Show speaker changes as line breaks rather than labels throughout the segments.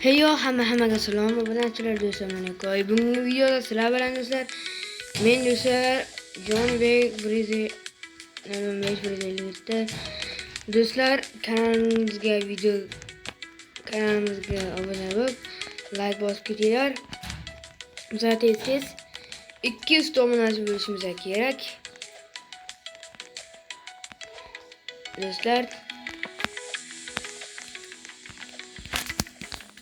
Heyo hammaga salom va bilanchilar do'stlar mana koy. Bugungi videoda sizlar bilan do'stlar men do'stlar Johnny Bag Brizi 557 do'stlar kanalimizga obuna bo'lib like bosib ketinglar. Zaten siz 200 obunachi bo'lishimiz kerak. Do'stlar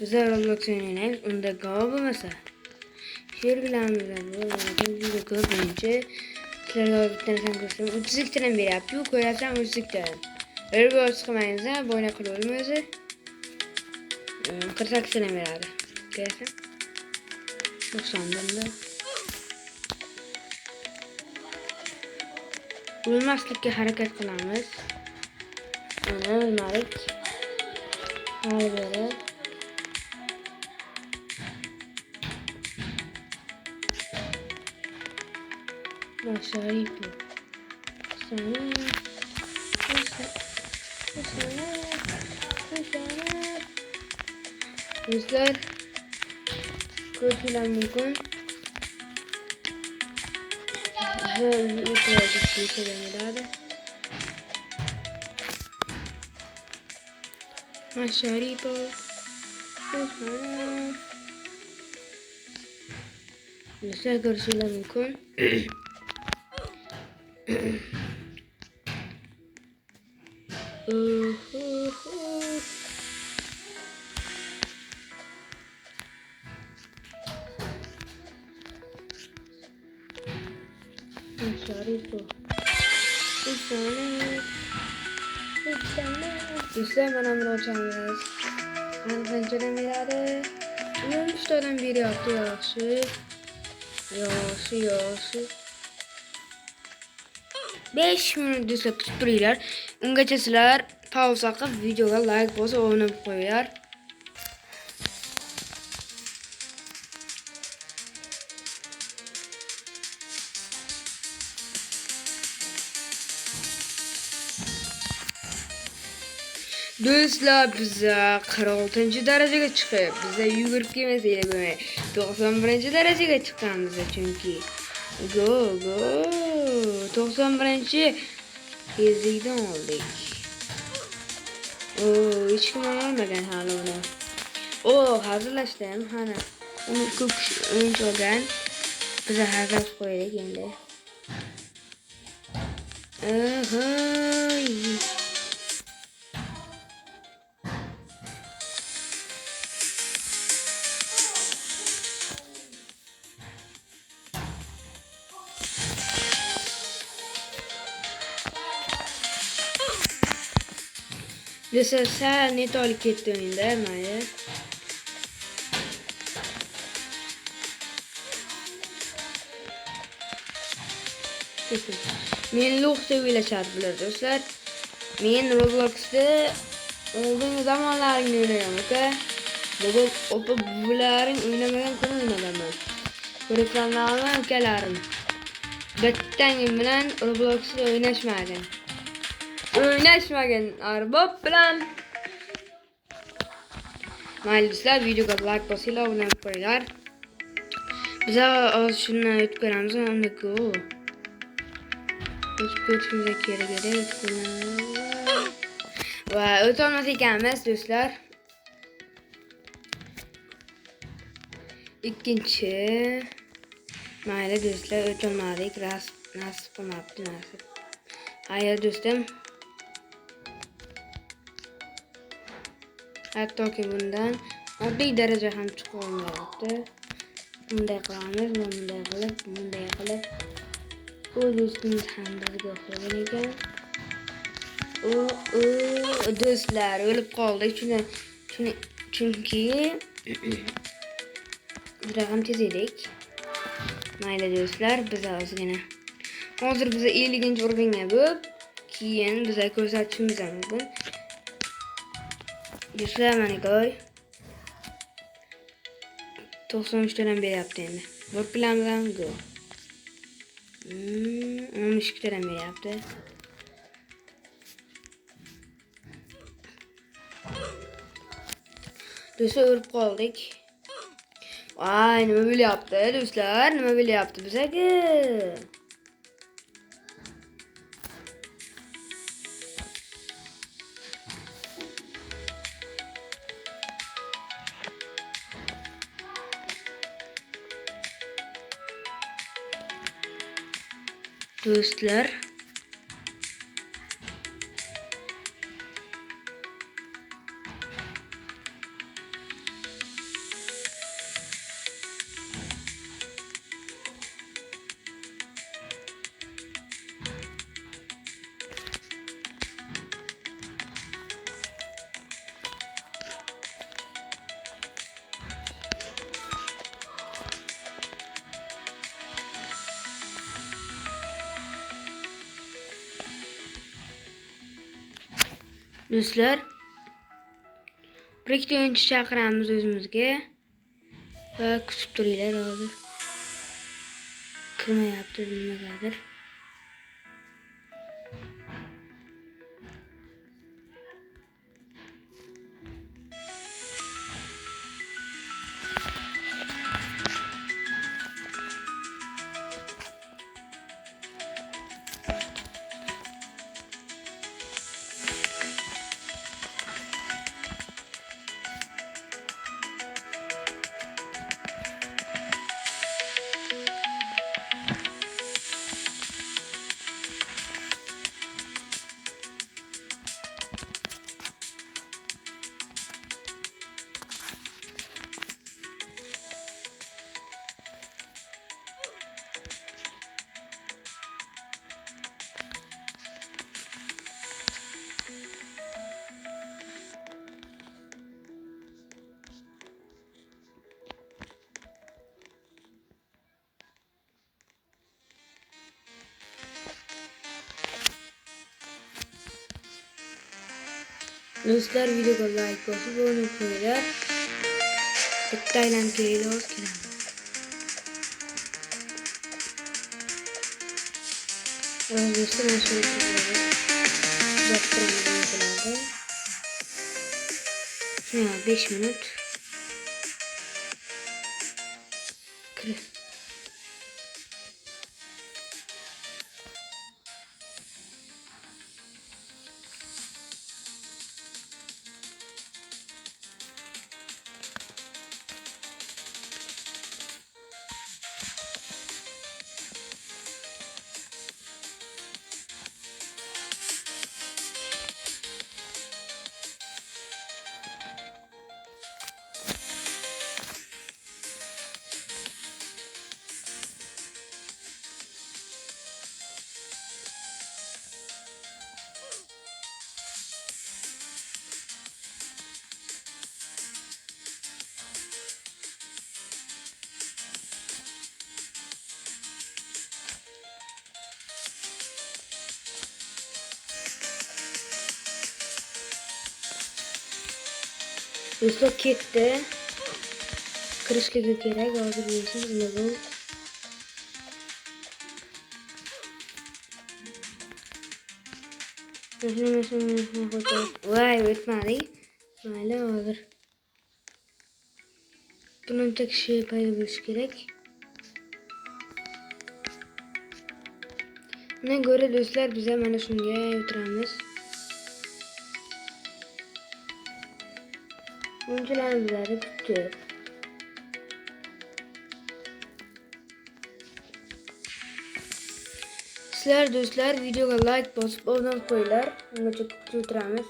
bizlar Roblox o'ynaymiz. Unda g'ov bo'lmasa she'r bilamizlar. Bu ko'pincha sizlarga bitta narsani ko'rsam 32 tadan beryapti. Ko'ryapsan 32 tadan. Roblox chiqmaymiz, bo'yna qilib o'lmaydi. 48 tadan beradi. Ko'ryapsan? 90 dan. O'lmaslikka harakat qilamiz. Ana o'lmadik. Hali beri Masharito. Sana. Do'stlar, ko'rishlar mumkin. Masharito. Do'stlar, ko'rishlar mumkin. Masharito. Do'stlar, mana buni ochamiz. Qanchadan beradi? 13 tadan beryapti, yaxshi. 5 minut do'stlar kutib turinglar. Ungacha sizlar pauza qilib videoga like bosib o'ynab qo'yinglar. Do'stlar, biz 46-darajaga chiqib, biz yugurib kelmasak bo'lmaydi. 91-darajaga chiqqanmiz chunki. Go 91-tezlikdan oldik. Hech kim olmagan hali uni. Hazırlaşdım. Hani uni ko'p kishi o'yinchi olgan. Biz hazırlashib qo'yaylik endi. Do'stlar, sal net olib ketdi o'yinda, mayli. Men Lux deb o'ylashadi bular do'stlar. Men Robloxda oldingi zamonlarimda o'ynagan aka. Bularning o'ynamagan kun o'ynagaman. Ko'rsanlarmi ukalarim? Bittangim bilan Robloxda o'ynashmagan arbob bilan. Mayli do'stlar, videoga like bosinglar, o'ynab qo'yinglar. Biz hozir shuni aytib ko'ramiz, unda-ku. O'tishimiz kerak edi. Va o'tolmas ekanmiz do'stlar. Ikkinchi. Mayli do'stlar, o'tolmadik. Nasib qilmabdi, nasib. Hayır do'stim. Hattoki bundan oddiy daraja ham chiqa olmayapti. Bunday qilamiz, bunday qilib. Bu do'stimiz ham bizga o'xshagan ekan. Do'stlar, o'lib qoldik. Chunki juda ham tez edik. Mayli do'stlar, biz ozgina. Hozir biz 50-uringa bo'lib, keyin bizga ko'rsatishimiz mumkin. Do'stlar, mana koy. 93 tadan beryapti endi. Bir plandan go. 12 tadan beryapti. Do'stlar o'lib qoldik. Vay, nima bo'lyapti do'stlar? Nima bo'lyapti bizaga? Do'stlar, bir ikkita o'yinchi chaqiramiz o'zimizga va kutib turinglar hozir. Kirmayapti nimagadir. Do'stlar, videoga like bosib abone bo'linglar. Bitta aylanib kelamiz. Do'stlar, mana shu yaptıramadım. Şuna 5 minut. Kır. Do'stlar ketdi. Kirishligi kerak. Hozir bo'lsin nima bu? Voy, o'tmadi. Mayli, hozir. Buncha kishi paydo bo'lishi kerak. Buna ko'ra do'stlar, biz mana shunga o'tiramiz. O'yinchilarni bizlarni kutdi. Sizlar do'stlar videoga like bosib obuna qo'yinglar. Ungacha kutib o'tiramiz.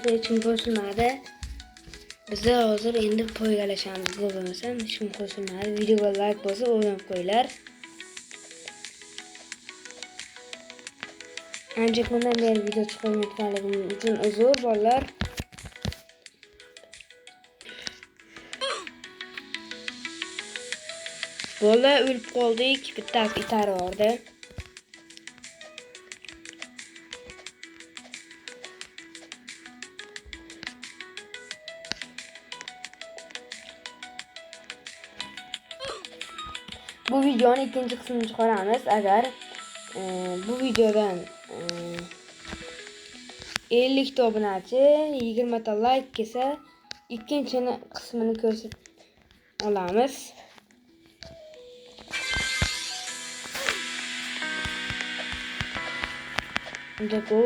hech kim qo'shilmadi. Biz hozir endi poygalashamiz. Bo'lmasa hech kim qo'shilmadi. Videoga like bosib o'ynab qo'yinglar. Ancha kundan beri video chiqarmayotganligim uchun uzr bolalar. Bola o'lib qoldik. Bittasi itari bordi. Bu videoning ikkinchi qismini chiqaramiz agar bu videodan 50 ta obunachi, 20 ta like kelsa, ikkinchi qismini ko'rsatib olamiz. Undaqo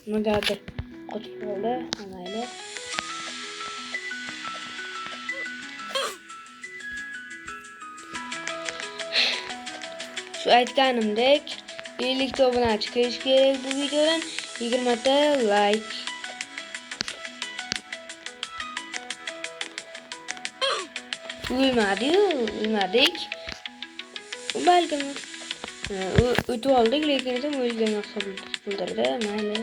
nimadir qochib qoldi, mayli. Şu aytganimdek 50 ta obunachi kelish kerak bu videodan, 20 ta like. Uymadik. Balkim o'tib oldik, lekin ham o'lgan hisoblantirdi, mayli.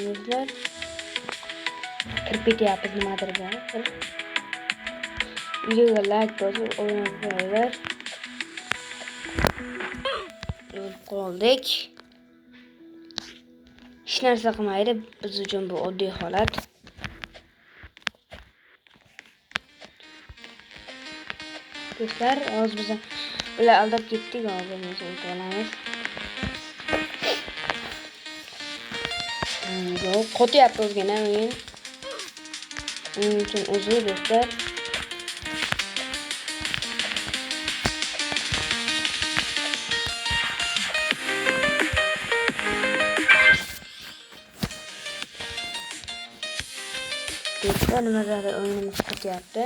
Do'stlar, kirib ketyapmiz nimadir bor. Videoga like bosib o'ynab qo'yinglar. O'lib qoldik. Hech narsa qilmaydi, biz uchun bu oddiy holat. Do'stlar, hozir biz ular aldab ketdik, hozir biz o'tamiz. Yo'q, qo'tyapti o'zgina o'yin. Uning uchun uzr do'stlar. Do'stlar, nimadir o'yinimiz qo'tyapti.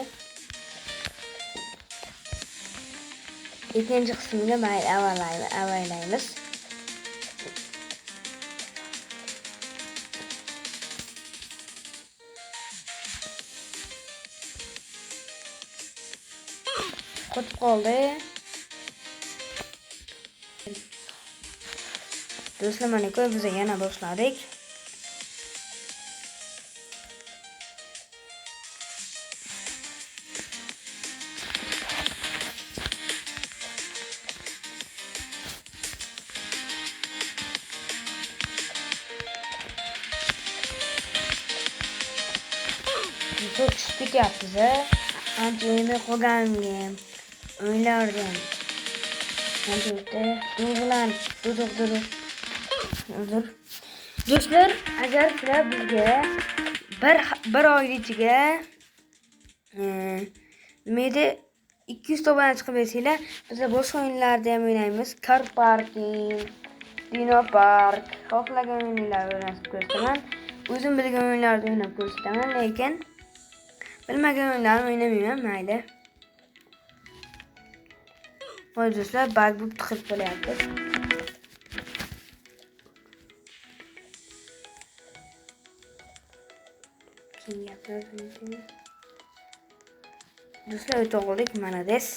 İkinci qismiga mayli avaylaymiz. Qotib qoldi. Do'stlar, mana ko'p biz yana boshladik. Çok küçük yaptı da. Anca oyunda koyamıyorum. Oynardım. Dur. Do'stlar, agar sizlar bizga bir oy ichiga meda 200 to'g'ri chiqib bersanglar, biz boshqa o'yinlarda ham o'ynaymiz. Car Parking, Dino Park, xohlagan o'yinlarni o'ynab ko'rsataman. O'zim bilgan o'yinlarni o'ynab ko'rsataman, lekin bilmagan o'yinlarni o'ynamayman, mayli. Voy do'stlar, bug bo'lib tiqib qolyapti. Do'stlar, o'tib oldik, mana des.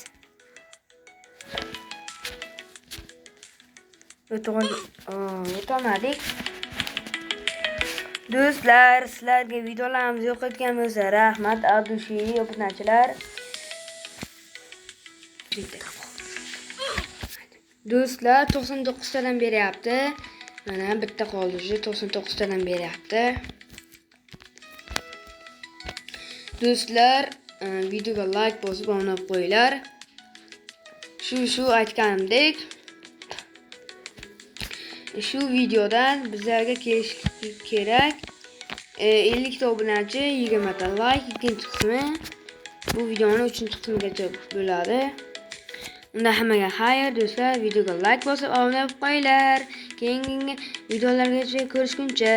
O'tolmadik. Do'stlar, sizlarga videolarimiz yoqayotgan bo'lsa, rahmat, adushi obunachilar. Do'stlar, 99 tadan beryapti. Mana bitta qoldi, 99 tadan beryapti. Do'stlar, videoga like bosib obunab qo'yinglar. Shu aytganimdek, shu videodan bizlarga kelish kerak 50 ta obunachi, 20 ta like. Ikkinchi qismi bu videoning 3-qismigacha bo'ladi. Unda hammaga xayr do'stlar, videoga like bosib obunab qo'yinglar. Keyingi videolargacha ko'rishguncha